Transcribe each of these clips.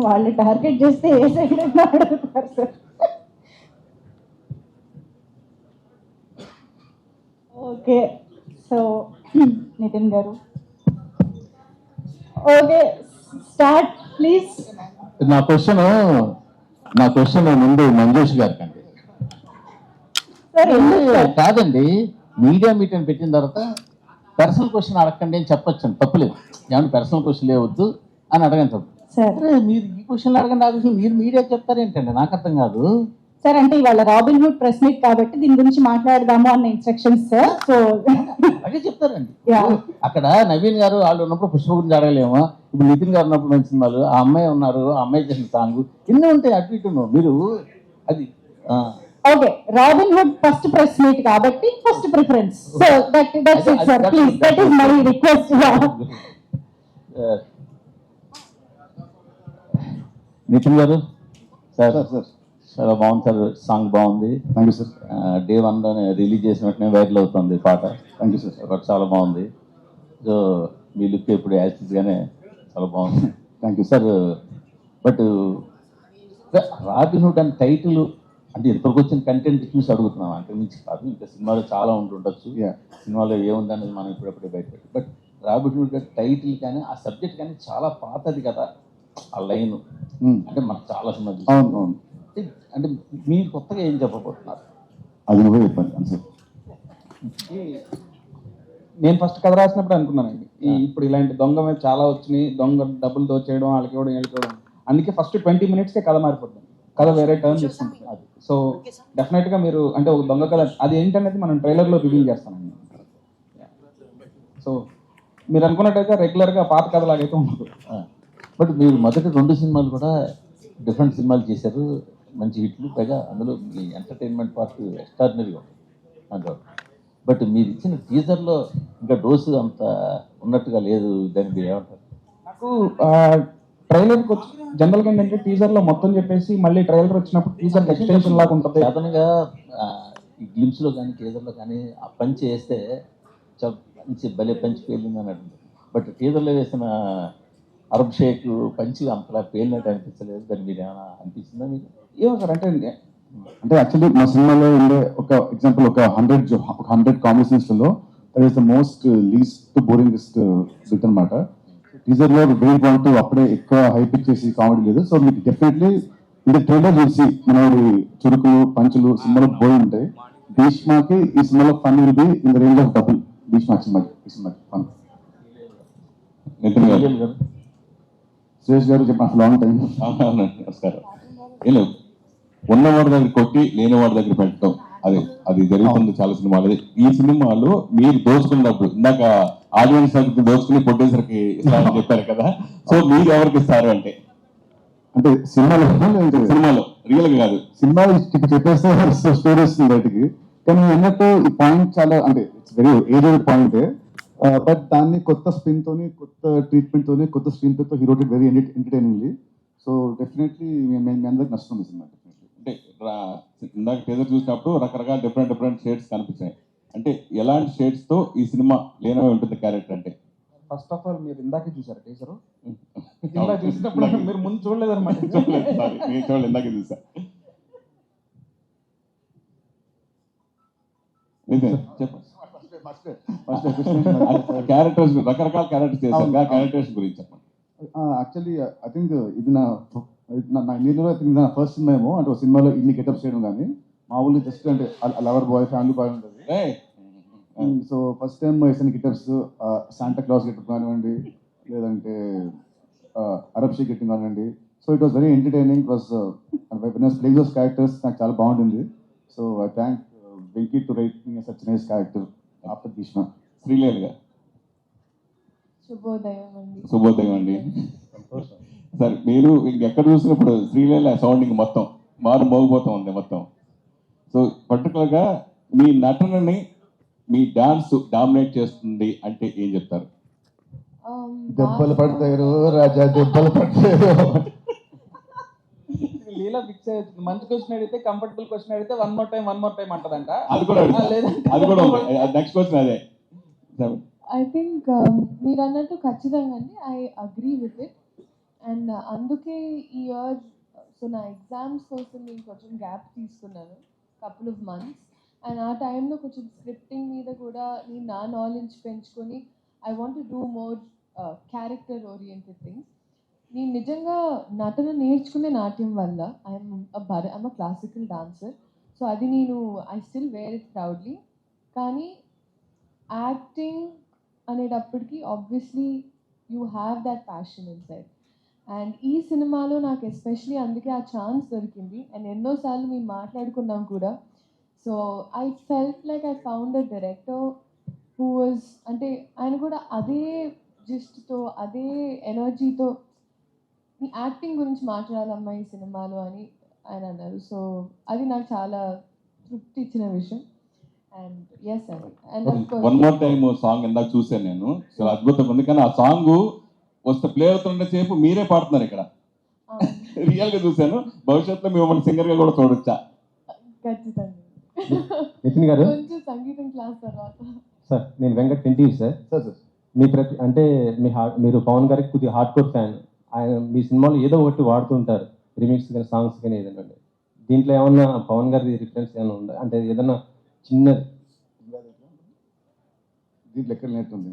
వాళ్ళు టార్గెట్ చేస్తే ఏ సైడ్ అడుగుతారు సార్. ఓకే, సో నితిన్ గారు, ఓకే స్టార్ట్ ప్లీజ్. నా క్వశ్చన్ ముందు మంజుష్ గారికి అండి. సార్ ఎందుకు సార్? కాదండి, మీడియా మీటింగ్ పెట్టిన తర్వాత పర్సనల్ క్వశ్చన్ అడగండి అని చెప్పొచ్చు, తప్పులేదు. ఏమన్నా పర్సనల్ క్వశ్చన్ లేవద్దు అని అడగండి తప్పు. సార్ మీరు ఈ క్వశ్చన్ అడగండి, ఆ క్వశ్చన్ మీరు మీడియా చెప్తారేంటండి, నాకు అర్థం కాదు. సార్ అంటే ఇవాళ రాబిన్ హుడ్ ప్రెస్ మీట్ కాబట్టి దీని గురించి మాట్లాడదాము అన్న ఇన్స్ట్రక్షన్స్ సార్. సో అదే చెప్తారండి. Yeah. అక్కడ నవీన్ గారు వాళ్ళు ఉన్నప్పుడు పుష్ప గురించి అడగలేము, ఇప్పుడు నితిన్ గారు ఉన్నప్పుడు మంచి సినిమాలు, ఆ అమ్మాయి ఉన్నారు, ఆ అమ్మాయి చేసిన సాంగ్ ఎన్నో ఉంటాయి అటు ఇటు. మీరు అది okay, Robin Hood first press meet కాబట్టి first preference. So that's it sir, please, that is my request. Nitin garu sir, sir చాలా బాగుంది సార్, సాంగ్ బాగుంది. Thank you sir. డే 1లోనే రిలీజ్ చేసిన వెంటనే వైరల్ అవుతుంది పాట. Thank you sir. బట్ చాలా బాగుంది. సో మీ లుక్ ఇప్పుడు యాక్టివ్గానే చాలా బాగుంది. Thank you sir. But robin hood అని టైటిల్ అంటే ఇప్పటికి వచ్చిన కంటెంట్ చూసి అడుగుతున్నాం, అంటే మించి కాదు. ఇంకా సినిమాలో చాలా ఉంటుండొచ్చు, సినిమాలో ఏముందనేది మనం ఇప్పుడప్పుడే బయటపెట్టి. బట్ రాబిన్ హుడ్ టైటిల్ కానీ ఆ సబ్జెక్ట్ కానీ చాలా పాతది కదా, ఆ లైన్ అంటే మనకు చాలా సినిమా అవును అవును. అంటే మీరు కొత్తగా ఏం చెప్పబోతున్నారు? అది నువ్వే చెప్పాలి సార్. నేను ఫస్ట్ కథ రాసినప్పుడు అనుకున్నానండి, ఇప్పుడు ఇలాంటి దొంగ మీద చాలా వచ్చినాయి, దొంగ డబ్బులు దోచేయడం, వాళ్ళకి ఇవ్వడం, వీళ్ళకి ఇవ్వడం. అందుకే ఫస్ట్ 20 minutesకే కథ మారిపోతుంది, కథ వేరే టర్న్ తీసుకుంటుంది. అది సో డెఫినెట్గా మీరు అంటే ఒక దొంగ కథ అది ఏంటనేది మనం ట్రైలర్లో రివీల్ చేస్తామండి. సో మీరు అనుకున్నట్టయితే రెగ్యులర్గా పాత కథలాగైతే ఉండదు. బట్ మీరు మొదటి 2 సినిమాలు కూడా డిఫరెంట్ సినిమాలు చేశారు, మంచి హిట్లు. పైగా అందులో మీ ఎంటర్టైన్మెంట్ పార్ట్ ఎక్స్ట్రాడినరీగా ఉంది అందులో. బట్ మీరు ఇచ్చిన టీజర్లో ఇంకా డోసు అంత ఉన్నట్టుగా లేదు, దాన్ని మీరు ఏమంటారు? నాకు ట్రైలర్కి వచ్చి జనరల్గా ఏంటంటే టీజర్లో మొత్తం చెప్పేసి మళ్ళీ ట్రైలర్ వచ్చినప్పుడు టీజర్ ఎక్స్టెన్షన్ లాగా ఉంటుంది. సాధారణంగా ఈ గ్లిమ్స్లో కానీ టీజర్లో కానీ ఆ పంచి వేస్తే చాలా మంచి భలే పంచి పేలింది అని అంటుంది. బట్ టీజర్లో వేసిన అరబ్ షేక్ పంచి అంతలా పేలినట్టు అనిపించలేదు, దాన్ని మీరు ఏమైనా అనిపించిందా మీకు? ఏమో సార్ అంటే యాక్చువల్లీ మా సినిమాలో ఉండే ఒక ఎగ్జాంపుల్, ఒక 100 కామెడీ సీన్స్లలో that is the most least boringest bit అనమాట. టీజర్లో వెయిట్ పాయింట్ అప్పుడే ఎక్కువ హైప్ ఇచ్చేసి కామెడీ లేదు. సో మీకు డెఫినెట్లీ ఇది ట్రైలర్ చూసి మనోడి చురుకులు పంచులు సినిమాలో పోయి ఉంటాయి. భీష్మాకి ఈ సినిమాలో fun will be in the range of double. Bhishma సినిమాకి ఫన్. నితిన్ గారు, సురేష్ గారు చెప్పిన లాంగ్ టైం. నమస్కారం. ఏం లేదు, ఉన్నవాడి దగ్గర కొట్టి లేని వాడి దగ్గర పెట్టడం, అది జరుగుతుంది చాలా సినిమాలు. ఈ సినిమాలో మీరు దోచుకున్నప్పుడు ఇందాక ఆడియన్స్ దోచుకుని ప్రొడ్యూసర్కి ఇస్తారని చెప్పారు కదా, సో మీరు ఎవరికి ఇస్తారు అంటే సినిమాలో రియల్ గా కాదు, సినిమా చెప్పేస్తే స్టోరీ వస్తుంది బయటికి. కానీ అన్నట్టు ఈ పాయింట్ చాలా అంటే it's very aged point. But దాన్ని కొత్త స్పిన్ తోని, కొత్త ట్రీట్మెంట్ తోని, కొత్త స్క్రీన్ తో hero very entertainingly. So definitely మీ అందరికి నచ్చుతుంది సినిమా. అంటే ఇందాక టీజర్ చూసినప్పుడు రకరకాల డిఫరెంట్ షేడ్స్ కనిపించాయి. అంటే ఎలాంటి షేడ్స్ తో ఈ సినిమా లేనవే ఉంటుంది క్యారెక్టర్ అంటే? ఫస్ట్ ఆఫ్ ఆల్ మీరు ఇందాకే చూసారు టీజరు, ఇందాక చూసినప్పుడు మీరు ముందు చూడలేదన్నమాట. నేను చూడలేదు, ఇందాకే చూసా. క్యారెక్టర్స్ రకరకాల క్యారెక్టర్స్ చేశారు, క్యారెక్టర్స్ గురించి చెప్పండి. యాక్చువల్లీ ఐ థింక్ ఇది నా నీళ్ళలో నా ఫస్ట్ సినిమా ఏమో, అంటే ఒక సినిమాలో ఇన్ని గెటప్స్ చేయడం. కానీ మామూలు జస్ట్ అంటే లవర్ బాయ్, ఫ్యామిలీ బాయ్ ఉంటుంది. సో ఫస్ట్ టైం వేసిన గెటప్స్ శాంటా క్లాస్ గెటప్ కానివ్వండి, లేదంటే అరబ్ షేక్ గెటప్ కానివ్వండి. So it was very entertaining. Plus playing those characters నాకు చాలా బాగుంటుంది. So I thank Venky to write me such nice character after Bheeshma. Srilekha గారు. శుభోదయం అండి. సార్ మీరు ఇంకెక్కడ చూసినప్పుడు శ్రీలీల సౌండింగ్ మొత్తం మోగిపోతూ ఉంది మొత్తం. సో పర్టికులర్గా మీ నటనని మీ డాన్స్ డామినేట్ చేస్తుంది అంటే ఏం చెప్తారు? దెబ్బలు పడతారు రాజా, దెబ్బలు పడతారు. లీలా ఫిక్స్ అవుతుంది. మంచి క్వశ్చన్ అడిగితే, కంఫర్టబుల్ క్వశ్చన్ అడిగితే వన్ మోర్ టైం అంటదంట. అది కూడా ఉంది. నెక్స్ట్ క్వశ్చన్ అదే. ఐ థింక్ మీరు అన్నట్టు ఖచ్చితంగా అండి, I agree with it. And అందుకే ఈ ఇయర్ సో నా ఎగ్జామ్స్ కోసం నేను కొంచెం గ్యాప్ తీసుకున్నాను, కపుల్ ఆఫ్ మంత్స్. అండ్ ఆ టైంలో కొంచెం స్క్రిప్టింగ్ మీద కూడా నేను నా నాలెడ్జ్ పెంచుకొని I want to do more character oriented things. నేను నిజంగా నటన నేర్చుకునే నాట్యం వల్ల ఐఎమ్ క్లాసికల్ డాన్సర్. సో అది నేను I still wear it proudly. కానీ యాక్టింగ్ అనేటప్పటికి obviously you have that passion inside. And ఈ సినిమాలో నాకు ఎస్పెషలీ అందుకే ఆ ఛాన్స్ దొరికింది. అండ్ ఎన్నోసార్లు మేము మాట్లాడుకున్నాం కూడా. So I felt like I found a director who was, అంటే ఆయన కూడా అదే జిస్ట్తో అదే ఎనర్జీతో నీ యాక్టింగ్ గురించి మాట్లాడాలమ్మా ఈ సినిమాలో అని ఆయన అన్నారు. సో అది నాకు చాలా తృప్తి ఇచ్చిన విషయం. అండ్ ఎస్ అండి. And of one course more time song ఇందాక చూశాను నేను, చాలా అద్భుతంగా ఉంది. కానీ ఆ సాంగ్ వస్తే ప్లే అవుతుండే సేపు మీరే పాడుతున్నారు ఇక్కడ, రియల్ గా చూశాను. భవిష్యత్తులో మిమ్మల్ని సింగర్ గా కూడా చూడొచ్చా? ఖచ్చితంగా నితిన్ గారు, కొంచెం సంగీతం క్లాస్ తర్వాత. సార్ నేను వెంకట్ ఎన్టీవీ సార్. సార్ మీ అంటే మీరు పవన్ గారికి కొద్దిగా హార్డ్ కోర్ ఫ్యాన్. ఆయన మీ సినిమాలో ఏదో ఒకటి వాడుతుంటారు, రిమిక్స్ కానీ సాంగ్స్ కానీ ఏదైనా. దీంట్లో ఏమన్నా పవన్ గారి రిఫరెన్స్ ఏమైనా ఉందా? అంటే ఏదన్నా చిన్న దీంట్లో ఎక్కడ నేర్చుంది?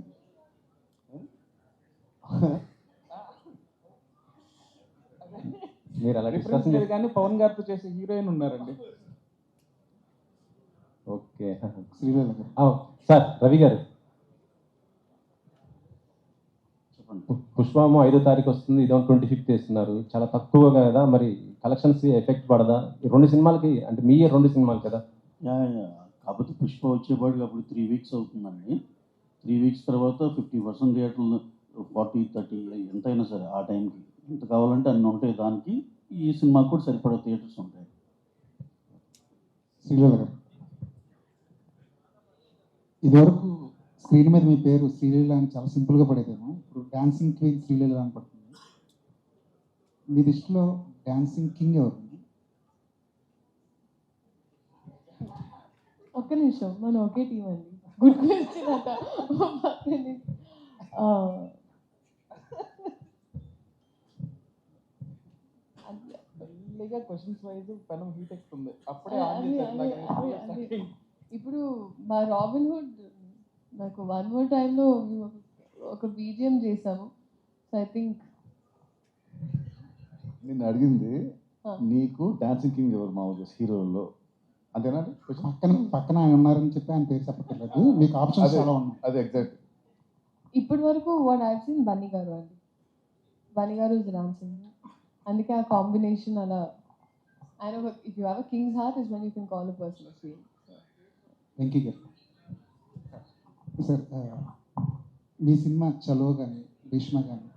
మీరు అలా రిఫరెన్స్ డిస్కషన్ లేదు కానీ పవన్ గారితో చేసే హీరోయిన్ ఉన్నారండి. ఓకే. శ్రీలీల గారు. సార్ రవి గారు, పుష్పము 5వ తారీఖు వస్తుంది, ఇదో 25th వేస్తున్నారు, చాలా తక్కువగా కదా, మరి కలెక్షన్స్ ఎఫెక్ట్ పడదా ఈ 2 సినిమాలకి? అంటే మీ 2 సినిమాలు కదా. కాకపోతే పుష్ప వచ్చేపాటికి అప్పుడు 3 వీక్స్ అవుతుందండి. 3 వీక్స్ తర్వాత 50% థియేటర్లు 40-30 ఎంతైనా సరే ఆ టైంకి ఎంత కావాలంటే అన్ని ఉంటాయి. దానికి ఈ సినిమాకి కూడా సరిపడా థియేటర్స్ ఉంటాయి. శ్రీలీల గారు, ఇదివరకు స్క్రీన్ మీద మీ పేరు శ్రీలీల అని చాలా సింపుల్గా పడేదేమో, ఇప్పుడు డాన్సింగ్ క్వీన్ శ్రీలీల అని పడుతుంది. మీ దృష్టిలో డాన్సింగ్ కింగ్ ఎవరు? ఒక్క నిమిషం, మనం ఒకే టీం అండి. గుడ్ క్వశ్చన్ అట. మెల్లిగా క్వశ్చన్స్ వైజ్ పెనం హీట్ ఎక్కుతుంది. అప్పుడే ఆన్ అది- చేశారు అది- నాకు. అది- అది- ఇప్పుడు మా రాబిన్ హుడ్ నాకు వన్ మోర్ టైంలో ఒక బీజిఎం చేసాము. సో ఐ థింక్ నిన్ను అడిగింది ఆ. నీకు డాన్సింగ్ కింగ్ ఎవరు మామూలుగా హీరోల్లో, అంతేనా? పక్కన పక్కన ఆయన ఉన్నారని చెప్పి ఆయన పేరు చెప్పట్లేదు, మీకు ఆప్షన్స్ చాలా ఉన్నాయి. అదే ఎగ్జాక్ట్. ఇప్పటి వరకు వాట్ ఐ సీన్ బన్నీ గారు అండి. బన్నీ గారు ఇస్ డాన్సింగ్. అందుకే ఆ కాంబినేషన్ అలా. ఆయన if you have a king's heart is when you can call a person a queen. Venky గారు సార్, మీ సినిమా చలో కానీ భీష్మ కానీ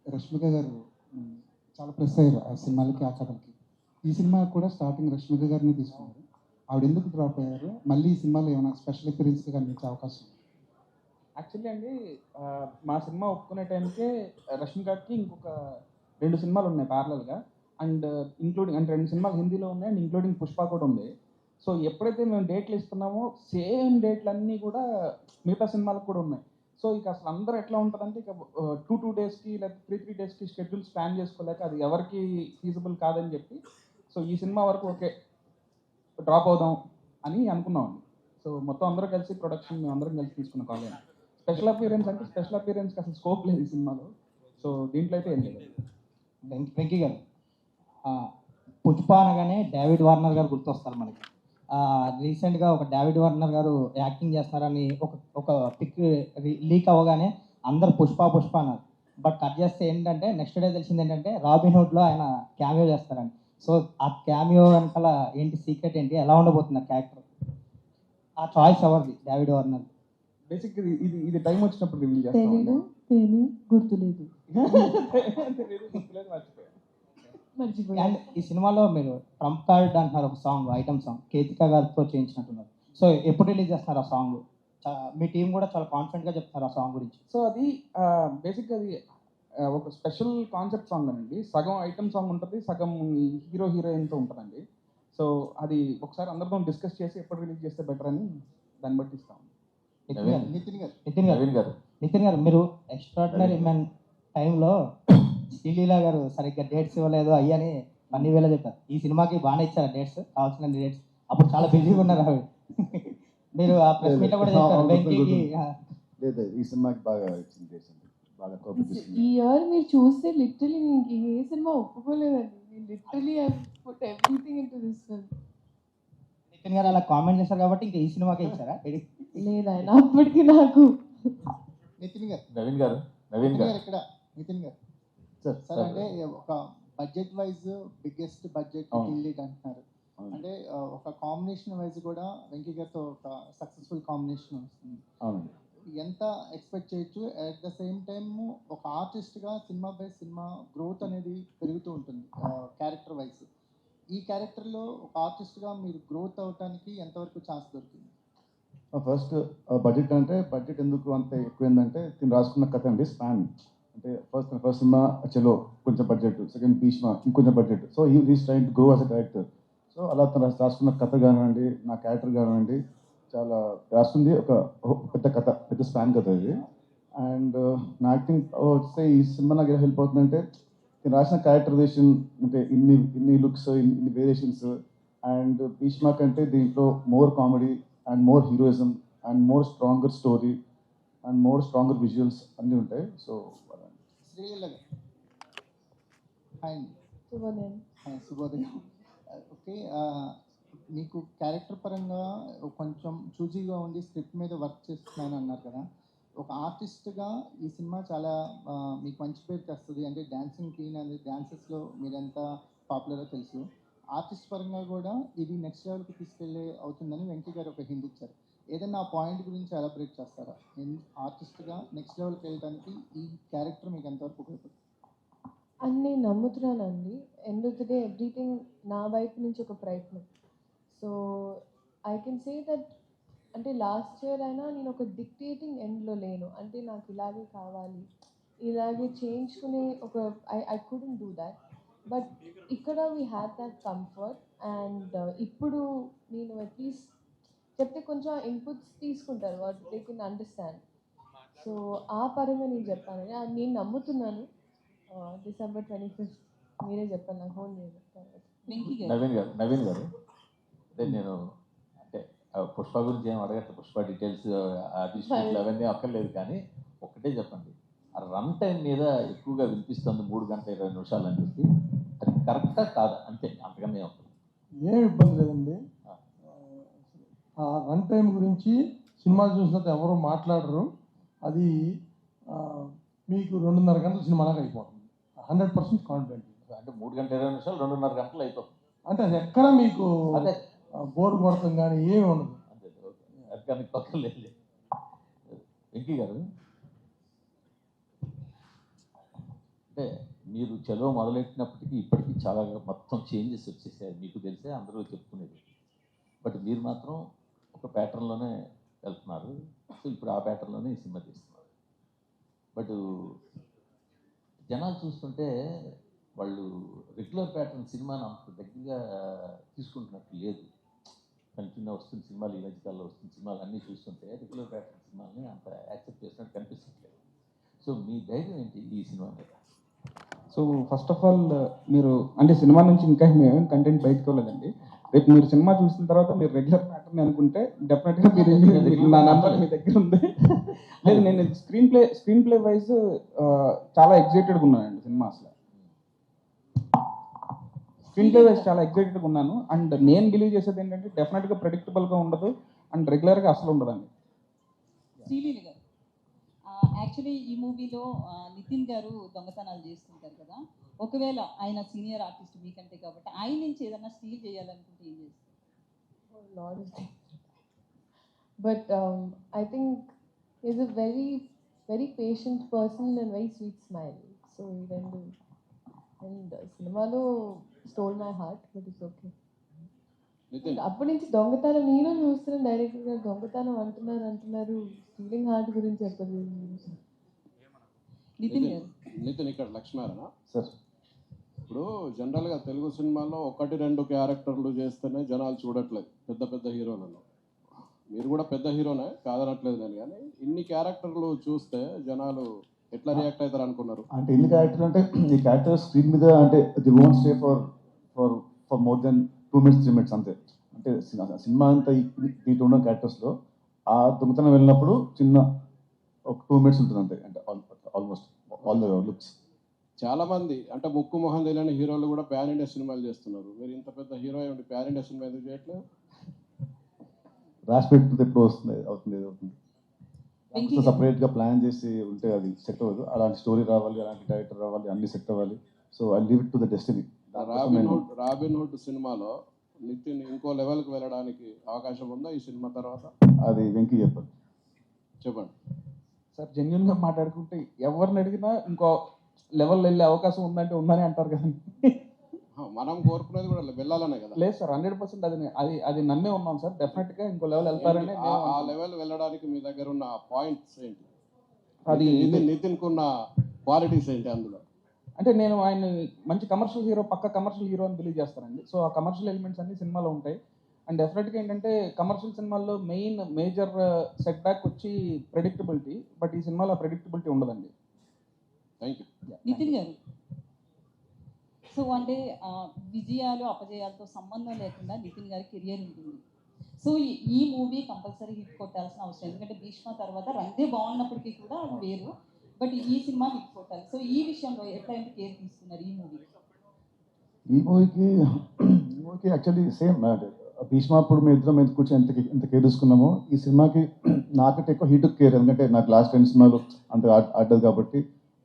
రష్మిక గారు చాలా ప్రెస్ అయ్యారు ఆ సినిమాలకి, ఆ కథలకి. ఈ సినిమా కూడా స్టార్టింగ్ రష్మిక గారిని తీసుకున్నారు. ఆవిడ ఎందుకు డ్రాప్ అయ్యారు? మళ్ళీ ఈ సినిమాలో ఏమైనా స్పెషల్ అపియరెన్స్గా కనిపించే అవకాశం ఉంది? యాక్చువల్లీ అండి, మా సినిమా ఒప్పుకునే టైంకే రష్మికకి ఇంకొక 2 సినిమాలు ఉన్నాయి ప్యారలల్గా. అండ్ ఇంక్లూడింగ్ అంటే 2 సినిమాలు హిందీలో ఉన్నాయి అండ్ ఇంక్లూడింగ్ పుష్ప కూడా ఉంది. సో ఎప్పుడైతే మేము డేట్లు ఇస్తున్నామో సేమ్ డేట్లు అన్నీ కూడా మిగతా సినిమాలకు కూడా ఉన్నాయి. సో ఇక అసలు అందరూ ఎట్లా ఉంటుందంటే ఇక 2 డేస్కి లేదా 3 డేస్కి షెడ్యూల్స్ ప్లాన్ చేసుకోలేక అది ఎవరికి ఫీజిబుల్ కాదని చెప్పి, సో ఈ సినిమా వరకు ఓకే డ్రాప్ అవుదాం అని అనుకున్నామండి. సో మొత్తం అందరూ కలిసి ప్రొడక్షన్ మేము అందరం కలిసి తీసుకున్న కాలేజ్. స్పెషల్ అపియరెన్స్ అంటే స్పెషల్ అపియరెన్స్కి అసలు స్కోప్ లేదు ఈ సినిమాలో. సో దీంట్లో అయితే ఏం లేదు. వెంకీ గారు, పుష్ప అనగానే డేవిడ్ వార్నర్ గారు గుర్తొస్తారు మనకి. రీసెంట్గా ఒక డేవిడ్ వార్నర్ గారు యాక్టింగ్ చేస్తున్నారని ఒక పిక్ లీక్ అవ్వగానే అందరు పుష్ప అన్నారు. బట్ కట్ చేస్తే ఏంటంటే నెక్స్ట్ డే తెలిసింది ఏంటంటే రాబిన్ హుడ్లో ఆయన క్యామియో చేస్తారని. సో ఆ క్యామియో వెనకాల ఏంటి సీక్రెట్ ఏంటి, ఎలా ఉండబోతుంది ఆ క్యారెక్టర్? ఆ చాయిస్ ఎవరిది? David Warner. బేసిక్ ఇది టైం వచ్చినప్పుడు రివీల్ తెలీదు, గుర్తులేదు, మర్చిపోయాను. అండ్ ఈ సినిమాలో మీరు ట్రంప్ కార్డ్ అంటున్నారు, ఒక సాంగ్ ఐటమ్ సాంగ్ కేతికా గారితో చేయించినట్టున్నారు. సో ఎప్పుడు రిలీజ్ చేస్తున్నారు ఆ సాంగ్? మీ టీం కూడా చాలా కాన్ఫిడెంట్గా చెప్తున్నారు ఆ సాంగ్ గురించి. సో అది బేసిక్గా అది ఒక స్పెషల్ కాన్సెప్ట్ సాంగ్ అండి. సగం ఐటమ్ సాంగ్ ఉంటుంది, సగం హీరో హీరోయిన్తో ఉంటుందండి. సో అది ఒకసారి అందరితో డిస్కస్ చేసి ఎప్పుడు రిలీజ్ చేస్తే బెటర్ అని దాన్ని బట్టి ఇస్తాం. నితిన్ గారు మీరు ఎక్స్ట్రాడినరీ మ్యాన్ టైంలో శ్రీలీల గారు సరిగ్గా డేట్స్ ఇవ్వలేదు అయ్యని అన్ని వేళ చెప్పారు. ఈ సినిమాకి బాగానే ఇచ్చారు డేట్స్, కావాల్సిన డేట్స్. అప్పుడు చాలా బిజీగా ఉన్నారు ఆవిడ. మీరు ఆ ప్రెస్ మీట్లో కూడా చెప్పారు వెంకీకి. లేదు ఈ సినిమాకి బాగా ఇచ్చింది డేట్స్ అండి, బాగా కోఆపరేట్ చేసింది. ఈ ఇయర్ మీరు చూస్తే లిటరలీ నేను ఏ సినిమా ఒప్పుకోలేదండి. నేను literally I put everything into this film. Nithin గారు అలా కామెంట్ చేశారు కాబట్టి ఇంకా ఈ సినిమాకే ఇచ్చారా? లేదు ఆయన అప్పటికి నాకు నితిన్ గారు నవీన్ గారు ఇక్కడ నితిన్ గారు సార్ సార్ అంటే ఒక budget wise biggest budget lead అంటున్నారు. అంటే ఒక కాంబినేషన్ వైజ్ కూడా వెంకీ గారితో ఒక సక్సెస్ఫుల్ కాంబినేషన్ వస్తుంది. అవునండి. ఎంత ఎక్స్పెక్ట్ చేయొచ్చు? అట్ ద సేమ్ టైమ్ ఒక ఆర్టిస్ట్గా సినిమా బై సినిమా గ్రోత్ అనేది పెరుగుతూ ఉంటుంది క్యారెక్టర్ వైజ్. ఈ క్యారెక్టర్లో ఒక ఆర్టిస్ట్గా మీరు గ్రోత్ అవడానికి ఎంతవరకు ఛాన్స్ దొరికింది? ఫస్ట్ బడ్జెట్ అంటే బడ్జెట్ ఎందుకు అంత ఎక్కువైందంటే తిని రాసుకున్న కథ అండి, స్పాన్. అంటే ఫస్ట్ సినిమా చలో కొంచెం బడ్జెట్, సెకండ్ భీష్మ ఇంకొంచెం budget. So he's train to grow as a character. So అలా తను రాసుకున్న కథ కానివ్వండి, నా క్యారెక్టర్ కానివ్వండి, చాలా రాస్తుంది ఒక పెద్ద కథ, పెద్ద స్పాన్ కథ ఇది. అండ్ నా యాక్టింగ్ వస్తే ఈ సినిమా నాకు ఎలా హెల్ప్ అవుతుందంటే నేను రాసిన క్యారెక్టరైజేషన్, అంటే ఇన్ని లుక్స్, ఇన్ని వేరియేషన్స్. అండ్ భీష్మ కంటే దీంట్లో more comedy and more heroism and more stronger story and more stronger visuals అన్నీ ఉంటాయి. సో శ్రీలీల గారు హాయ్ అండి. శుభోదయం. శుభోదయం. ఓకే, మీకు క్యారెక్టర్ పరంగా కొంచెం చూజీగా ఉండి స్క్రిప్ట్ మీద వర్క్ చేస్తున్నాను అన్నారు కదా. ఒక ఆర్టిస్ట్గా ఈ సినిమా చాలా మీకు మంచి పేరు తెస్తుంది. అంటే డ్యాన్సింగ్ క్వీన్ అనేది డ్యాన్సెస్లో మీరు ఎంత పాపులరో తెలుసు. ఆర్టిస్ట్ పరంగా కూడా ఇది నెక్స్ట్ లెవెల్కి తీసుకెళ్ళే అవుతుందని వెంకీ గారు ఒక హింట్ ఇచ్చారు. ఏదైనా ఆ పాయింట్ గురించి ఎలాబరేట్ చేస్తారా? ఆర్టిస్ట్గా నెక్స్ట్ లెవెల్కి వెళ్ళడానికి ఈ క్యారెక్టర్ మీకు ఎంతవరకు ఉపయోగపడుతుంది అని నేను నమ్ముతున్నానండి. End of the day everything నా వైపు నుంచి ఒక ప్రయత్నం. So I can say that అంటే లాస్ట్ ఇయర్ అయినా నేను ఒక డిక్టేటింగ్ ఎండ్లో లేను. అంటే నాకు ఇలాగే కావాలి, ఇలాగే చేయించుకునే ఒక I couldn't do that. But ఇక్కడ we have that comfort. And ఇప్పుడు నేను అట్లీస్ట్ చెప్తే కొంచెం ఇన్పుట్స్ తీసుకుంటారు, what they can understand. So ఆ పరంగా నేను చెప్పానని నేను నమ్ముతున్నాను. December 25th మీరే చెప్పండి, నాకు ఫోన్ చేయండి. నవీన్ గారు అంటే నేను అంటే పుష్ప గురించి ఏం అడగట్లేదు, పుష్ప డీటెయిల్స్ డిస్ట్రిక్ట్లు అవన్నీ అక్కర్లేదు. కానీ ఒక్కటే చెప్పండి, ఆ రన్ టైం మీద ఎక్కువగా వినిపిస్తుంది 3 గంటల 20 నిమిషాలు అని చెప్పి, అది కరెక్టా కాదా? అంతే, అంతకన్నా ఉంటుంది. ఏం ఇబ్బంది లేదండి. ఆ రన్ టైం గురించి సినిమా చూసినంత ఎవరు మాట్లాడరు. అది మీకు 2.5 గంటల సినిమాలాగా అయిపోతుంది. 100% కాన్ఫిడెంట్. అంటే 3 గంటల 20 నిమిషాలు 2.5 గంటలు అయిపోతుంది. అంటే అది ఎక్కడ మీకు అదే బోర్ కొడతాం కానీ ఏమి ఉండదు. అంతే, అది కానీ పక్కన లేదు. వెంకీ గారు అంటే మీరు చలో మొదలెట్టినప్పటికీ ఇప్పటికీ చాలా మొత్తం చేంజెస్ వచ్చేసాయి, మీకు తెలిసే అందరూ చెప్పుకునేది. బట్ మీరు మాత్రం ఒక ప్యాటర్న్లోనే వెళ్తున్నారు. సో ఇప్పుడు ఆ ప్యాటర్న్లోనే ఈ సినిమా తీస్తున్నారు. బట్ జనాలు చూస్తుంటే వాళ్ళు రెగ్యులర్ ప్యాటర్న్ సినిమాని అంత దగ్గరగా తీసుకుంటున్నట్టు లేదు. కంటిన్యూ వస్తున్న సినిమాలు, ఈ మధ్యకాలంలో వస్తున్న సినిమాలు అన్నీ చూస్తుంటే రెగ్యులర్ ప్యాటర్న్ సినిమాని అంత యాక్సెప్ట్ చేసినట్టు కనిపిస్తలేదు. సో మీ ధైర్యం ఏంటి ఈ సినిమా మీద? సో ఫస్ట్ ఆఫ్ ఆల్ మీరు అంటే సినిమా నుంచి ఇంకా మేమేం కంటెంట్ బయటకు వెళ్ళలేదండి. రేపు మీరు సినిమా చూసిన తర్వాత మీరు రెగ్యులర్ ప్యాటర్న్ అనుకుంటే డెఫినెట్గా మీరు నా నంబర్ మీ దగ్గర ఉంది. లేదు, నేను స్క్రీన్ ప్లే వైజ్ చాలా ఎగ్జైటెడ్గా ఉన్నానండి. సినిమా అసలు స్క్రీన్ ప్లే వైజ్ చాలా ఎగ్జైటెడ్గా ఉన్నాను. అండ్ నేను బిలీవ్ చేసేది ఏంటంటే డెఫినెట్గా ప్రెడిక్టబుల్గా ఉండదు అండ్ రెగ్యులర్గా అసలు ఉండదండి. శ్రీలీల గారు, యాక్చువల్లీ ఈ మూవీలో నితిన్ గారు దొంగతనాలు చేస్తుంటారు కదా. ఒకవేళ ఆయన సీనియర్ ఆర్టిస్ట్ మీకంటే కాబట్టి ఆయన నుంచి ఏదైనా స్టీల్ చేయాలనుకుంటే ఏం చేస్తారు? But I think is a very very patient person and very sweet smile. So ఈ రెండు అండ్ సినిమాలో stole my heart, but it's okay. అప్పటి నుంచి దొంగతనం నేను చూస్తున్నాను, డైరెక్టర్ గారు దొంగతనం అంటున్నారు, స్టీలింగ్ హార్ట్ గురించి చెప్పదు. నితిన్ ఇక్కడ లక్ష్మారాయణ సార్. ఇప్పుడు జనరల్గా తెలుగు సినిమాలో 1-2 క్యారెక్టర్లు చేస్తేనే జనాలు చూడట్లేదు, పెద్ద పెద్ద హీరోలను. మీరు కూడా పెద్ద హీరోనే కాదనట్లేదు నేను, కానీ ఇన్ని క్యారెక్టర్లు చూస్తే జనాలు ఎట్లా రియాక్ట్ అవుతారు అనుకున్నారు? అంటే ఎన్ని క్యారెక్టర్ అంటే ఈ క్యారెక్టర్ స్క్రీన్ మీద అంటే the won't stay for for for more than 2 minutes 3 minutes అంతే. అంటే సినిమా అంతా దీంట్లో ఉన్న క్యారెక్టర్స్లో ఆ దొంగతనం వెళ్ళినప్పుడు చిన్న ఒక 2 minutes ఉంటుంది అంతే. అంటే ఆల్మోస్ట్ ఆల్ ద లుక్స్. చాలా మంది అంటే ముక్కు మొహం తెలియని హీరోలు కూడా ప్యాన్ ఇండియా సినిమాలు చేస్తున్నారు. మీరు ఇంత పెద్ద హీరో ఏమిటి ప్యాన్ ఇండియా సినిమా ఎందుకు చేయట్లేదు? రాసి పెట్టుకుంటే ఎప్పుడు అవుతుంది. సపరేట్గా ప్లాన్ చేసి ఉంటే అది సెట్ అవ్వదు. అలాంటి స్టోరీ రావాలి, అలాంటి డైరెక్టర్ రావాలి, అన్ని సెట్ అవ్వాలి. So I leave it to the destiny. Robin hood సినిమాలో నితిన్ ఇంకో లెవెల్కి వెళ్ళడానికి అవకాశం ఉందా ఈ సినిమా తర్వాత? అది వెంకీ చెప్పాలి. చెప్పండి సార్. జెన్యున్గా మాట్లాడుకుంటే ఎవరిని అడిగినా ఇంకో లెవెల్ వెళ్ళే అవకాశం ఉందంటే ఉందని అంటారు కదండి. మనం కోరుకునేది కూడా వెళ్ళాలనే కదా. లేదు సార్, 100% అది నమ్మే ఉన్నాం సార్. డెఫినెట్గా ఇంకో లెవెల్ వెళ్తారని. ఆ లెవెల్ వెళ్ళడానికి మీ దగ్గర ఉన్న పాయింట్స్ ఏంటి? అది నితిన్ కున్న క్వాలిటీస్ ఏంటి అందులో? అంటే నేను ఆయన మంచి కమర్షియల్ హీరో, పక్క కమర్షియల్ హీరో అని బిలీవ్ చేస్తానండి. సో ఆ కమర్షియల్ ఎలిమెంట్స్ అన్ని సినిమాలో ఉంటాయి. అండ్ డెఫినెట్గా ఏంటంటే కమర్షియల్ సినిమాల్లో మేజర్ సెట్ బ్యాక్ వచ్చి ప్రెడిక్టబిలిటీ. బట్ ఈ సినిమాలో ప్రెడిక్టబిలిటీ ఉండదండి. Thank you. నితిన్ గారు, సో అంటే విజయాలు అపజయాలతో సంబంధం లేకుండా నితిన్ గారి కెరియర్ ఉంటుంది. సో ఈ మూవీ కంపల్సరీ హిట్ కొట్టాల్సిన అవసరం, ఎందుకంటే భీష్మ తర్వాత రంగే బాగున్నప్పటికీ కూడా అది వేరు. బట్ ఈ సినిమా హిట్ కొట్టాలి. సో ఈ విషయంలో ఎట్లాంటి కేర్ తీసుకున్నారు ఈ మూవీకి? ఈ మూవీకి యాక్చువల్లీ సేమ్ భీష్మ అప్పుడు మేము ఇద్దరం ఎంత కూర్చొని ఎంత కేర్ తీసుకున్నామో ఈ సినిమాకి నాకంటే ఎక్కువ హీట్ కేర్. ఎందుకంటే నాకు లాస్ట్ 10 సినిమాలు అంత ఆడదు కాబట్టి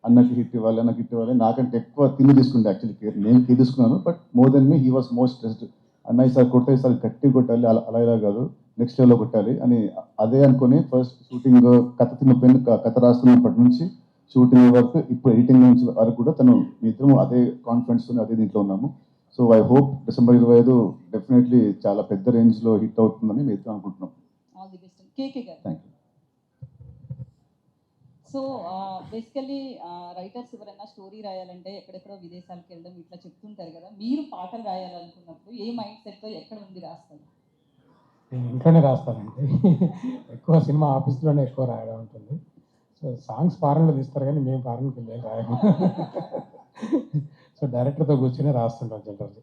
అన్నకి హిట్ ఇవ్వాలి, నాకంటే ఎక్కువ తిని తీసుకుంటే యాక్చువల్లీ కేర్ నేను కేర్ తీసుకున్నాను. But more than me he was most stressed. అన్నయ్య సార్ కొట్టే సార్ గట్టి కొట్టాలి, అలా ఇలా కాదు నెక్స్ట్ లెవెల్లో కొట్టాలి అని అదే అనుకుని ఫస్ట్ షూటింగ్ కథ రాస్తున్నప్పటి నుంచి షూటింగ్ వరకు ఇప్పుడు ఎడిటింగ్ నుంచి వరకు కూడా తను ఇద్దరం అదే కాన్ఫిడెన్స్ అదే దీంట్లో ఉన్నాము. So I hope December 25 definitely చాలా పెద్ద రేంజ్లో హిట్ అవుతుందని మేము ఇద్దరం అనుకుంటున్నాం. All the best. KK garu. Thank you. So basically writers ఎవరైనా స్టోరీ రాయాలంటే ఎక్కడెక్కడో విదేశాలకు వెళ్ళడం ఇట్లా చెప్తుంటారు కదా. మీరు పాటలు రాయాలనుకున్నప్పుడు ఏ మైండ్ సెట్తో ఎక్కడ ఉంది రాస్తారు? నేను ఇంట్లోనే రాస్తానండి. ఎక్కువ సినిమా ఆఫీస్లోనే ఎక్కువ రాయడం ఉంటుంది. సో సాంగ్స్ ఫారెన్లో తీస్తారు కానీ మేము ఫారెన్కి వెళ్ళి రాయము. సో డైరెక్టర్తో కూర్చొని రాస్తుంటాం జనరల్లీ.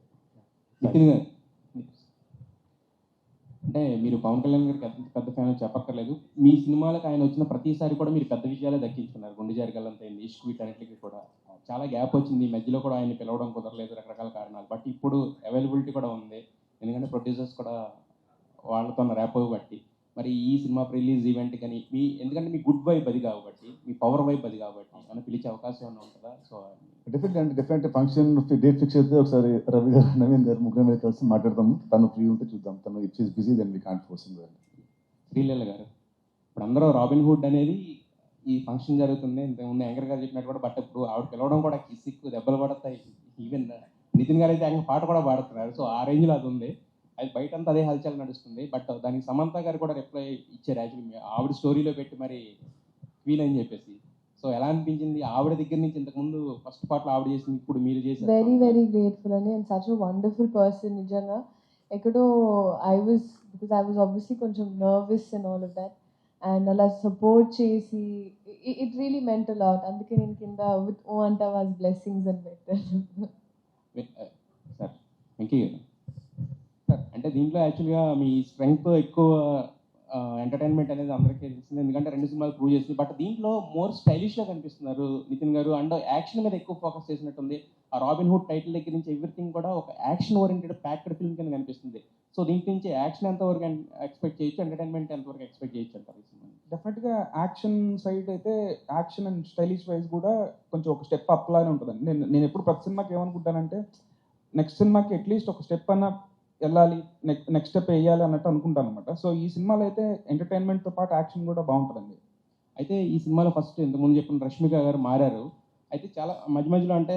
అంటే మీరు పవన్ కళ్యాణ్ గారికి పెద్ద ఫ్యాన్ చెప్పక్కర్లేదు. మీ సినిమాలకు ఆయన వచ్చిన ప్రతిసారి కూడా మీరు పెద్ద విజయాలే దక్కించుకున్నారు. గుండె జారిగల్లంత అయింది, ఇష్క్ వీట్ అన్నింటికి కూడా చాలా గ్యాప్ వచ్చింది. మధ్యలో కూడా ఆయన పిలవడం కుదరలేదు, రకరకాల కారణాలు. బట్ ఇప్పుడు అవైలబిలిటీ కూడా ఉంది, ఎందుకంటే ప్రొడ్యూసర్స్ కూడా వాళ్ళతో ర్యాప్ బట్టి. మరి ఈ సినిమా రిలీజ్ ఈవెంట్ కానీ ఎందుకంటే మీ గుడ్ వైబ్ అది కాబట్టి, మీ పవర్ వైబ్ అది కాబట్టి ఏమైనా పిలిచే అవకాశం ఏమైనా ఉంటుందా? So definite function date fix అయితే ఒకసారి రవి గారు, నవీన్ గారు ముగ్గురు మీద కలిసి మాట్లాడదాము. తను ఫ్రీ ఉంటే చూద్దాం. తను it is busy, then we can't force him. Sreeleela గారు, ఇప్పుడు అందరూ రాబిన్ హుడ్ అనేది ఈ ఫంక్షన్ జరుగుతుంది ఇంతకుముందు యాంకర్ గారు చెప్పినట్టు కూడా. బట్ ఇప్పుడు ఆవిడ పిలవడం కూడా కిసిక్కు దెబ్బలు పడతాయి. ఈవెన్ నితిన్ గారు అయితే ఆయన పాట కూడా పాడుతున్నారు. సో ఆ రేంజ్లో అది ఉంది. అది బయటంతా అదే హల్చల్ నడుస్తుంది. బట్ దానికి సమంత గారు కూడా రిప్లై ఇచ్చారు యాక్చువల్లీ ఆవిడ స్టోరీలో పెట్టి మరి క్వీన్ అని చెప్పేసి. సో ఎలా అనిపించింది ఆవిడ దగ్గర నుంచి? ఇంతకుముందు ఫస్ట్ పార్ట్లో ఆవిడ చేసింది, ఇప్పుడు మీరు చేసింది. వెరీ వెరీ గ్రేట్ఫుల్ అండి. And such a wonderful person. నిజంగా ఎక్కడో బికాస్ ఐ వాజ్ ఆబ్వియస్లీ కొంచెం nervous and all of that. And అలా సపోర్ట్ చేసి it really meant a lot. అందుకే నేను కింద విత్ ఓ అంటా వాజ్ బ్లెస్సింగ్స్ అని పెట్టాను. సార్ వెంకీ గారు, అంటే దీంట్లో యాక్చువల్గా మీ స్ట్రెంగ్త్ ఎక్కువ ఎంటర్టైన్మెంట్ అనేది అందరికీ తెలిసింది, ఎందుకంటే 2 సినిమాలు ప్రూవ్ చేసింది. బట్ దీంట్లో మోర్ స్టైలిష్గా కనిపిస్తున్నారు నితిన్ గారు. అండ్ యాక్షన్ మీద ఎక్కువ ఫోకస్ చేసినట్టుంది. ఆ రాబిన్ హుడ్ టైటిల్ దగ్గర నుంచి ఎవ్రీథింగ్ కూడా ఒక యాక్షన్ ఓరియంటెడ్ ప్యాక్డ్ ఫిల్మ్ కింద కనిపిస్తుంది. సో దీంట్లో నుంచి యాక్షన్ ఎంతవరకు ఎక్స్పెక్ట్ చేయొచ్చు, ఎంటర్టైన్మెంట్ ఎంతవరకు ఎక్స్పెక్ట్ చేయొచ్చు అంటారు ఈ సినిమా? డెఫినెట్గా యాక్షన్ సైడ్ అయితే యాక్షన్ అండ్ స్టైలిష్ వైజ్ కూడా కొంచెం ఒక స్టెప్ అప్ లానే ఉంటుందండి. నేను ఎప్పుడు ప్రతి సినిమాకి ఏమనుకుంటానంటే నెక్స్ట్ సినిమాకి అట్లీస్ట్ ఒక స్టెప్ అన్న వెళ్ళాలి, నెక్స్ట్ స్టెప్ వేయాలి అన్నట్టు అనుకుంటాను అనమాట. సో ఈ సినిమాలో అయితే ఎంటర్టైన్మెంట్తో పాటు యాక్షన్ కూడా బాగుంటుందండి. అయితే ఈ సినిమాలో ఫస్ట్ ఇంతకుముందు చెప్పిన రష్మిక గారు మారారు. అయితే చాలా మధ్య మధ్యలో అంటే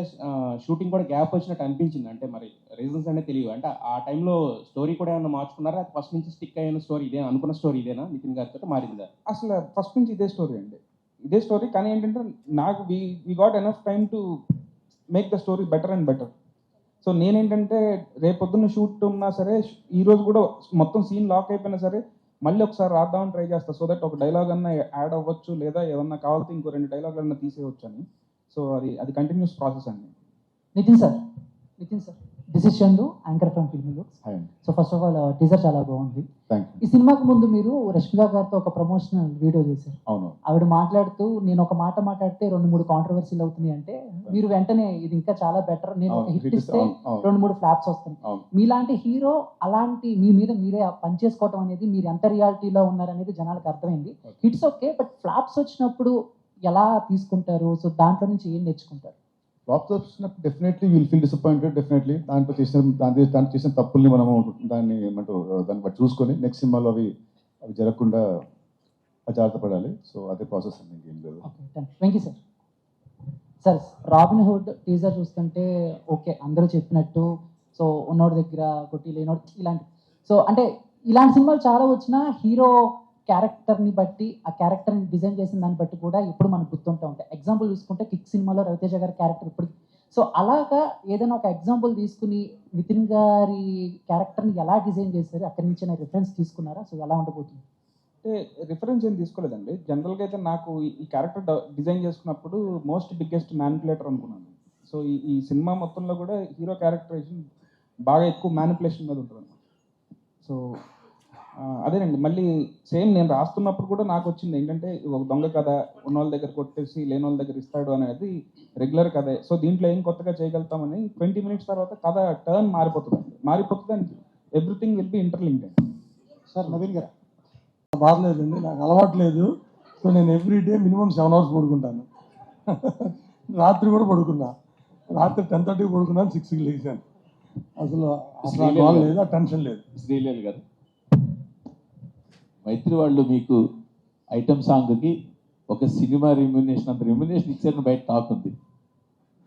షూటింగ్ కూడా గ్యాప్ వచ్చినట్టు అనిపించింది. అంటే మరి రీజన్స్ అంటే తెలియదు. అంటే ఆ టైంలో స్టోరీ కూడా ఏమన్నా మార్చుకున్నారా? అది ఫస్ట్ నుంచి స్టిక్ అయిన స్టోరీ ఇదే అనుకున్న స్టోరీ ఇదేనా నితిన్ గారితో మారిందా? అసలు ఫస్ట్ నుంచి ఇదే స్టోరీ అండి, ఇదే స్టోరీ. కానీ ఏంటంటే నాకు we got enough time to make the story better and better. So నేనేంటంటే రేపొద్దున్న షూట్ ఉన్నా సరే, ఈరోజు కూడా మొత్తం సీన్ లాక్ అయిపోయినా సరే మళ్ళీ ఒకసారి రాద్దామని ట్రై చేస్తా, సో దట్ ఒక డైలాగ్ అన్న యాడ్ అవ్వచ్చు, లేదా ఏమన్నా కావాలంటే ఇంకో 2 డైలాగులు అన్న తీసేయవచ్చు అని. సో అది కంటిన్యూస్ ప్రాసెస్ అండి. Nithin sir, this is Chandu, anchor from film looks. So first of all teaser చాలా బాగుంది. ఈ సినిమాకి ముందు మీరు రష్మిక గారితో ఒక ప్రమోషనల్ వీడియో చేశారు. అవును. ఆవిడ మాట్లాడుతూ నేను ఒక మాట మాట్లాడితే 2-3 కాంట్రవర్సీలు అవుతున్నాయి అంటే మీరు వెంటనే ఇది ఇంకా చాలా బెటర్, నేను ఒక హిట్ ఇస్తే 2-3 ఫ్లాప్స్ వస్తాయి. మీలాంటి హీరో అలాంటి మీ మీద మీరే పని చేసుకోవటం అనేది మీరు ఎంత రియాలిటీలో ఉన్నారనేది జనాలకు అర్థమైంది. హిట్స్ ఓకే, బట్ ఫ్లాప్స్ వచ్చినప్పుడు ఎలా తీసుకుంటారు? సో దాంట్లో నుంచి ఏం నేర్చుకుంటారు? ఫ్లాప్స్ వచ్చినప్పుడు definitely will feel disappointed. Definitely దాంట్లో చేసిన తప్పుల్ని మనము దాన్ని దాన్ని బట్టి చూసుకొని నెక్స్ట్ సినిమాలో అవి జరగకుండా జాగ్రత్త పడాలి. సో అదే ప్రాసెస్ అండి, ఇంకేం లేదు. Thank you sir. Sir, robin hood teaser చూస్తుంటే ఓకే అందరూ చెప్పినట్టు, సో ఉన్నోడి దగ్గర కొట్టి లేనోడు ఇలాంటి, సో అంటే ఇలాంటి సినిమాలు చాలా వచ్చినా హీరో క్యారెక్టర్ని బట్టి, ఆ క్యారెక్టర్ని డిజైన్ చేసిన దాన్ని బట్టి కూడా ఎప్పుడు మనకు గుర్తుంటూ ఉంటాయి. ఎగ్జాంపుల్ చూసుకుంటే కిక్ సినిమాలో రవితేజ గారి క్యారెక్టర్ ఇప్పుడు, సో అలాగా ఏదైనా ఒక ఎగ్జాంపుల్ తీసుకుని నితిన్ గారి క్యారెక్టర్ని ఎలా డిజైన్ చేశారు, అక్కడి నుంచి రిఫరెన్స్ తీసుకున్నారా? సో ఎలా ఉండబోతుంది? అంటే రిఫరెన్స్ ఏం తీసుకోలేదండి. జనరల్గా అయితే నాకు ఈ క్యారెక్టర్ డిజైన్ చేసుకున్నప్పుడు మోస్ట్ బిగ్గెస్ట్ మ్యానిపులేటర్ అనుకున్నాను. సో ఈ సినిమా మొత్తంలో కూడా హీరో క్యారెక్టరైజేషన్ బాగా ఎక్కువ మ్యానిపులేషన్ మీద ఉంటుంది అనమాట. సో అదేనండి, మళ్ళీ సేమ్ నేను రాస్తున్నప్పుడు కూడా నాకు వచ్చింది ఏంటంటే ఒక దొంగ కథ, ఉన్న వాళ్ళ దగ్గర కొట్టేసి లేని వాళ్ళ దగ్గర ఇస్తాడు అనేది రెగ్యులర్ కథే. సో దీంట్లో ఏం కొత్తగా చేయగలుగుతామని 20 minutes తర్వాత కథ టర్న్ మారిపోతుంది, everything will be interlinked. Sir Naveen గారు, బాధలేదండి, నాకు అలవాటు లేదు. సో నేను ఎవ్రీడే మినిమం 7 hours పడుకుంటాను. రాత్రి కూడా పడుకున్నా, రాత్రి 10:30 పడుకున్నాను, 6కి లేచాను. అసలు లేదు, ఆ టెన్షన్ లేదు. శ్రీలీల గారు, మైత్రి వాళ్ళు మీకు ఐటమ్ సాంగ్కి ఒక సినిమా రెమ్యునేషన్ అంత రెమ్యునేషన్ ఇచ్చారని బయట టాక్ ఉంది,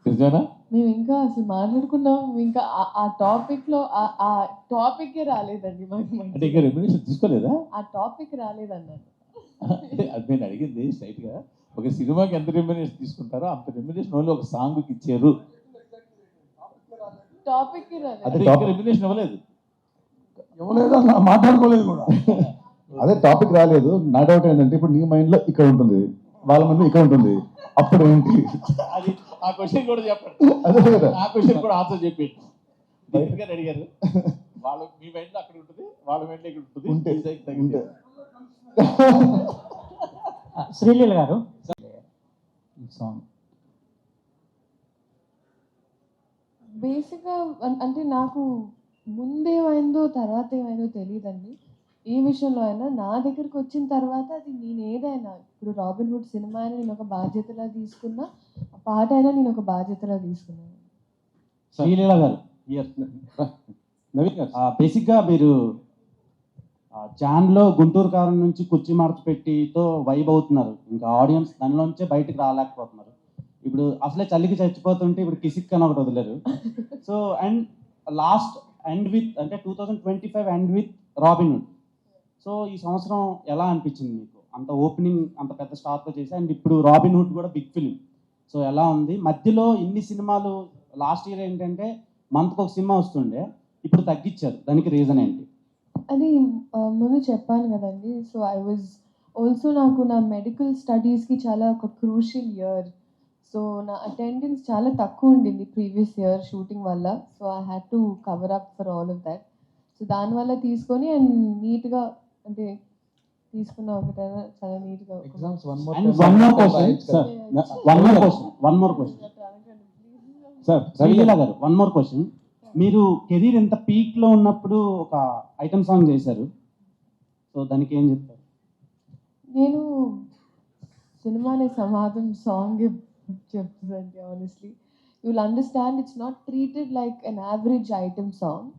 నిజమేనా? మేము ఇంకా అసలు మాట్లాడుకున్నాం, ఇంకా ఆ టాపిక్ లో ఆ టాపిక్ రాలేదండి మాకు. అంటే ఇంకా రెమ్యునేషన్ తీసుకోలేదా? ఆ టాపిక్ రాలేదన్నారు. అంటే అది నేను అడిగింది స్ట్రైట్ గా, ఒక సినిమాకి ఎంత రెమ్యునేషన్ తీసుకుంటారో అంత రెమ్యునేషన్ ఓన్లీ ఒక సాంగ్కి ఇచ్చారు. టాపిక్ అదే రెమ్యునేషన్ ఇవ్వలేదు, మాట్లాడుకోలేదు కూడా. అదే టాపిక్ రాలేదు. నా డౌట్ ఏంటంటే ఇప్పుడు నీ మైండ్లో ఇక్కడ ఉంటుంది, వాళ్ళ మైండ్లో ఇక్కడ ఉంటుంది, అప్పుడు ఏంటి? అది ఆ క్వశ్చన్ కూడా చెప్పండి. అదే కదా, ఆ క్వశ్చన్ కూడా ఆన్సర్ చెప్పి అడిగారు. వాళ్ళ మీ మైండ్లో అక్కడ ఉంటుంది, వాళ్ళ మైండ్లో ఇక్కడ ఉంటుంది. శ్రీలీల గారు, సాంగ్ బేసిక్గా అంటే నాకు ముందేమైందో తర్వాత ఏమైందో తెలియదండి. ఏ విషయంలో అయినా నా దగ్గరికి వచ్చిన తర్వాత అది నేను ఏదైనా, ఇప్పుడు రాబిన్ హుడ్ సినిమా అయినా నేను ఒక బాధ్యతలా తీసుకున్నా, ఆ పాట అయినా నేను ఒక బాధ్యతలా తీసుకున్నాను. శ్రీలీల గారు, నవీన్ గారు, బేసిక్గా మీరు జాన్లో గుంటూరు కారం నుంచి కుర్చీ మార్చి పెట్టితో వైబ్ అవుతున్నారు, ఇంకా ఆడియన్స్ దానిలోంచే బయటకు రాలేకపోతున్నారు. ఇప్పుడు అసలే చలికి చచ్చిపోతుంటే ఇప్పుడు కిసిక్ అని ఒకటి వదిలేరు. So and last end with అంటే 2025 end with Robin Hood. So ఈ సంవత్సరం ఎలా అనిపించింది మీకు? అంత ఓపెనింగ్ అంత పెద్ద స్టార్తో చేసి, అండ్ ఇప్పుడు రాబిన్ హుడ్ కూడా బిగ్ ఫిలిం. సో ఎలా ఉంది? మధ్యలో ఇన్ని సినిమాలు, లాస్ట్ ఇయర్ ఏంటంటే మంత్కి ఒక సినిమా వస్తుండే, ఇప్పుడు తగ్గించారు, దానికి రీజన్ ఏంటి? అది ముందు చెప్పాను కదండి. సో ఐ వాజ్ ఆల్సో, నాకు నా మెడికల్ స్టడీస్కి చాలా ఒక క్రూషియల్ ఇయర్. సో నా అటెండెన్స్ చాలా తక్కువ ఉండింది ప్రీవియస్ ఇయర్ షూటింగ్ వల్ల. So I had to cover up for all of that. So దానివల్ల తీసుకొని అండ్ నీట్గా అంటే తీసుకున్న ఒకటైనా చాలా నీట్గా. శ్రీలీల గారు, వన్ మోర్ క్వశ్చన్. మీరు కెరీర్ ఎంత పీక్లో ఉన్నప్పుడు ఒక ఐటమ్ సాంగ్ చేశారు, సో దానికి ఏం చెప్తారు? నేను సినిమానే సమాధం సాంగ్ చెప్తుందండి. Honestly you will understand it's not treated like an average item song.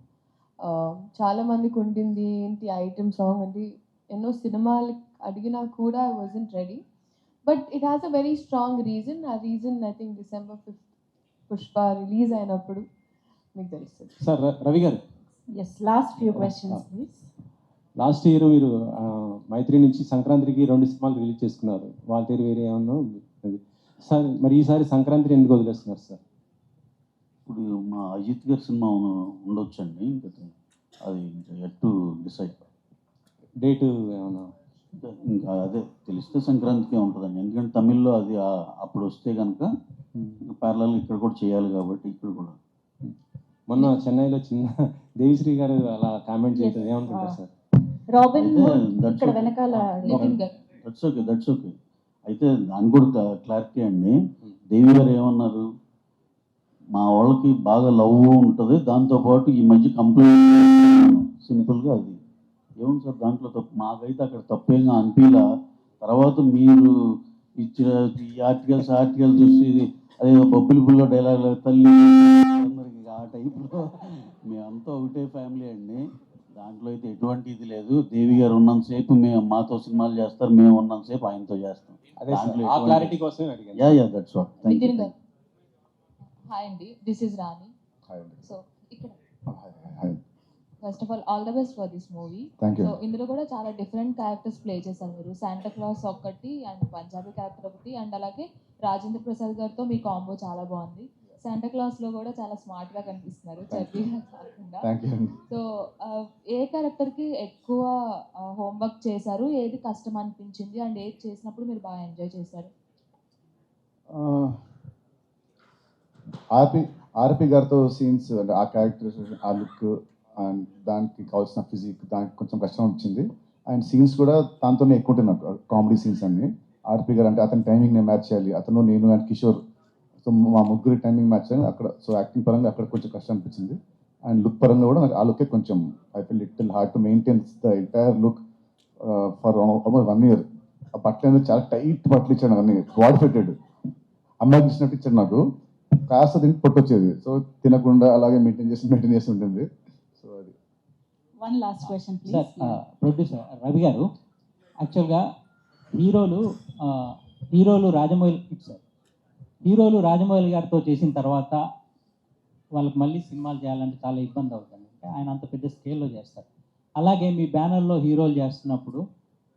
చాలా మందికి ఉంటుంది ఏంటి ఐటమ్ సాంగ్ అంటే, ఎన్నో సినిమాలు అడిగినా కూడా I wasn't ready. But it has a very strong reason. ఆ reason I think December 5th Pushpa release అయినప్పుడు మీకు తెలుస్తుంది. Sir Ravi garu, yes, last few questions please. Last year మీరు మైత్రి నుంచి సంక్రాంతికి 2 సినిమాలు రిలీజ్ చేసుకున్నారు, వాళ్ళ తీరు వేరే ఏమన్నా ఉంది సార్? మరి ఈసారి సంక్రాంతిని ఎందుకు వదిలేస్తున్నారు సార్? ఇప్పుడు మా అజిత్ గారి సినిమా ఉండొచ్చండి, అది ఎట్ టు డిసైడ్. డేటు ఏమన్నా? ఇంకా అదే తెలిస్తే సంక్రాంతికే ఉంటుందండి, ఎందుకంటే తమిళ్లో అది అప్పుడు వస్తే కనుక ప్యారలల్ ఇక్కడ కూడా చేయాలి కాబట్టి ఇక్కడ కూడా. మొన్న చెన్నైలో చిన్న దేవిశ్రీ గారు అలా కామెంట్ చేయడం ఏమనుకుంటారు సార్? రాబిన్ అయితే హుడ్ that's ఇక్కడ okay. వెనకాల నితిన్ గారు. That's okay. అయితే దాని కూడా క్లారిటీ అండి. దేవి గారు ఏమన్నారు, మా వాళ్ళకి బాగా లవ్ ఉంటుంది, దాంతోపాటు ఈ మధ్య కంప్లైంట్ సింపుల్గా అది ఏముంది సార్ దాంట్లో తప్పు, మాకైతే అక్కడ తప్పేంగా అనిపించలా. తర్వాత మీరు ఇచ్చిన ఈ ఆర్టికల్స్ చూసి అదే బొబ్బిలి పుల్లో డైలాగ్ తల్లి అందరికి ఆ టైప్లో మేమంతా ఒకటే ఫ్యామిలీ అండి, దాంట్లో అయితే ఎటువంటి ఇది లేదు. దేవి గారు ఉన్నంతసేపు మేము మాతో సినిమాలు చేస్తారు, మేము ఉన్నంతసేపు ఆయనతో చేస్తాం. ఆ క్లారిటీ కోసమే అడిగాను. Yeah that's what. నితిన్ గారు. హాయ్ అండి, దిస్ ఇస్ రాణి. సో ఇక్కడ first of all the best for this movie. Thank you. So ఇందులో కూడా చాలా డిఫరెంట్ క్యారెక్టర్స్ ప్లే చేశారు మీరు. శాంటా క్లాస్ ఒకటి అండ్ పంజాబీ క్యారెక్టర్ ఒకటి, అండ్ అలాగే రాజేంద్ర ప్రసాద్ గారితో మీ కాంబో చాలా బాగుంది. శాంటా క్లాస్ లో కూడా చాలా స్మార్ట్ గా కనిపిస్తున్నారు, చర్బీగా కాకుండా. సో ఏ క్యారెక్టర్ కి ఎక్కువ హోంవర్క్ చేశారు, ఏది కష్టం అనిపించింది, అండ్ ఏది చేసినప్పుడు మీరు బాగా ఎంజాయ్ చేశారు? ఆర్పి గారితో సీన్స్ అంటే ఆ క్యారెక్టర్స్, ఆ లుక్ అండ్ దానికి కావాల్సిన ఫిజిక్, దానికి కొంచెం కష్టం వచ్చింది. అండ్ సీన్స్ కూడా దాంతోనే ఎక్కువ ఉంటుంది నాకు, కామెడీ సీన్స్ అన్ని. ఆర్పి గారు అంటే అతని టైమింగ్ నేను మ్యాచ్ చేయాలి, అతను నేను అండ్ కిషోర్, సో మా ముగ్గురి టైమింగ్ మ్యాచ్ చేయాలి అక్కడ. సో యాక్టింగ్ పరంగా అక్కడ కొంచెం కష్టం అనిపించింది. అండ్ లుక్ పరంగా కూడా నాకు ఆ లుకే కొంచెం I feel little hard to maintain the entire look for almost 1 year. ఆ బట్టలు అనేది చాలా టైట్ బట్టలు ఇచ్చాడు, అన్ని బాడీ ఫిట్టెడ్ అమ్మాయికి ఇచ్చినట్టు ఇచ్చాడు నాకు. కాస్త దీనికి పొట్టొచ్చేది, సో తినకుండా అలాగే మెయింటైన్ చేసి ఉంటుంది. సో అది one last question sir, please. Producer Ravi గారు, యాక్చువల్గా హీరోలు రాజమౌళి గారితో చేసిన తర్వాత వాళ్ళకి మళ్ళీ సినిమాలు చేయాలంటే చాలా ఇబ్బంది అవుతుంది, అంటే ఆయన అంత పెద్ద స్కేల్లో చేస్తారు. అలాగే మీ బ్యానర్లో హీరోలు చేస్తున్నప్పుడు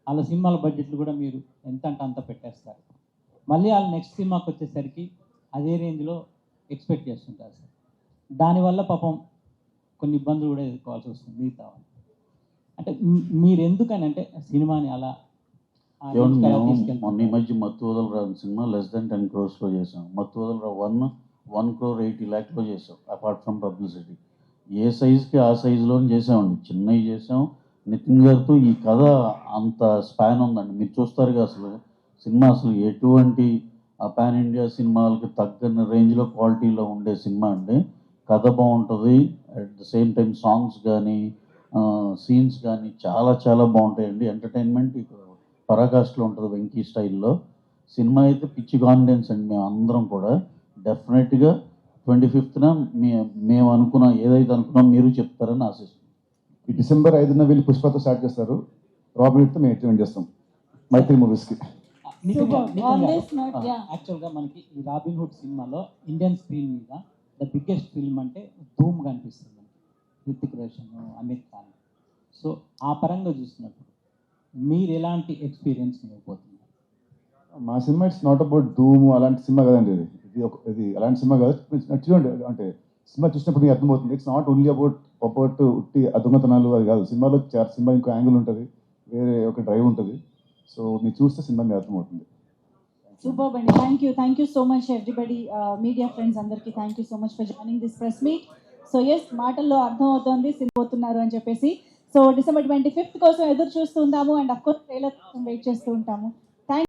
వాళ్ళ సినిమాల బడ్జెట్లు కూడా మీరు ఎంత అంటే అంత పెట్టేస్తారు, మళ్ళీ వాళ్ళ నెక్స్ట్ సినిమాకి వచ్చేసరికి అదే రేంజ్లో ఎక్స్పెక్ట్ చేస్తుంటారు సార్. దానివల్ల పాపం కొన్ని ఇబ్బందులు కూడా ఎదుర్కోవాల్సి వస్తుంది మిగతా వాళ్ళు. అంటే మీరు ఎందుకని అంటే సినిమాని అలా మొన్న ఈ మధ్య మత్తు వదలరావు సినిమా లెస్ దెన్ 10 crores చేసాం. మత్తు వదలరావు 1,80,00,000 చేసాం, అపార్ట్ ఫ్రమ్ పబ్లిసిటీ. ఏ సైజుకి ఆ సైజులో చేసామండి, చిన్నవి చేసాం. నితిన్ గారితో ఈ కథ అంత స్పాన్ ఉందండి, మీరు చూస్తారుగా అసలు సినిమా అసలు ఎటువంటి పాన్ ఇండియా సినిమాలకి తగ్గని రేంజ్లో క్వాలిటీలో ఉండే సినిమా అండి. కథ బాగుంటుంది, at the same time songs కానీ సీన్స్ కానీ చాలా చాలా బాగుంటాయండి. ఎంటర్టైన్మెంట్ పరాకాష్లో ఉంటుంది వెంకీ స్టైల్లో. సినిమా అయితే పిచ్చి కాన్ఫిడెన్స్ అండి, మేము అందరం కూడా డెఫినెట్గా 25th మేము ఏదైతే అనుకున్నాం మీరు చెప్తారని ఆశిస్తున్నాం. ఈ December 5న వీళ్ళు పుష్పతో స్టార్ట్ చేస్తారు, రాబిన్ హుడ్తో మేము ఎట్లా చేస్తాం మైత్రి మూవీస్కి. యాక్చువల్గా మనకి ఈ రాబిన్ హుడ్ సినిమాలో ఇండియన్ స్క్రీన్ మీద ద బిగ్గెస్ట్ ఫిల్మ్ అంటే ధూమ్ కనిపిస్తుంది మనకి, హృతిక్ రోషన్, అమీర్ ఖాన్. సో ఆ పరంగా చూసినప్పుడు మీరు ఎలాంటి ఎక్స్పీరియన్స్ ఇవ్వబోతున్నారు? మా సినిమా ఇట్స్ నాట్ అబౌట్ ధూమ్ అలాంటి సినిమా కదండి, ఇది అలాంటి సినిమా కాదు. చూడండి అంటే సినిమా చూసినప్పుడు మీకు అర్థమవుతుంది, ఇట్స్ నాట్ ఓన్లీ అబౌట్ ఉట్టి దొంగతనాలు అది కాదు. సినిమాలో సినిమా ఇంకో యాంగిల్ ఉంటుంది, వేరే ఒక డ్రైవ్ ఉంటుంది. సో మీరు చూస్తే సినిమా మీకు అర్థమవుతుంది. సూపర్ అండి, thank you so much everybody, media friends అందరికీ thank you so much for joining this press meet. So yes, మాటల్లో అర్థం అవుతోంది సినిపోతున్నారు అని చెప్పేసి. సో December 25th కోసం ఎదురు చూస్తూ ఉంటాము, అండ్ అఫ్కోర్స్ ట్రైలర్ కోసం వెయిట్ చేస్తూ ఉంటాము.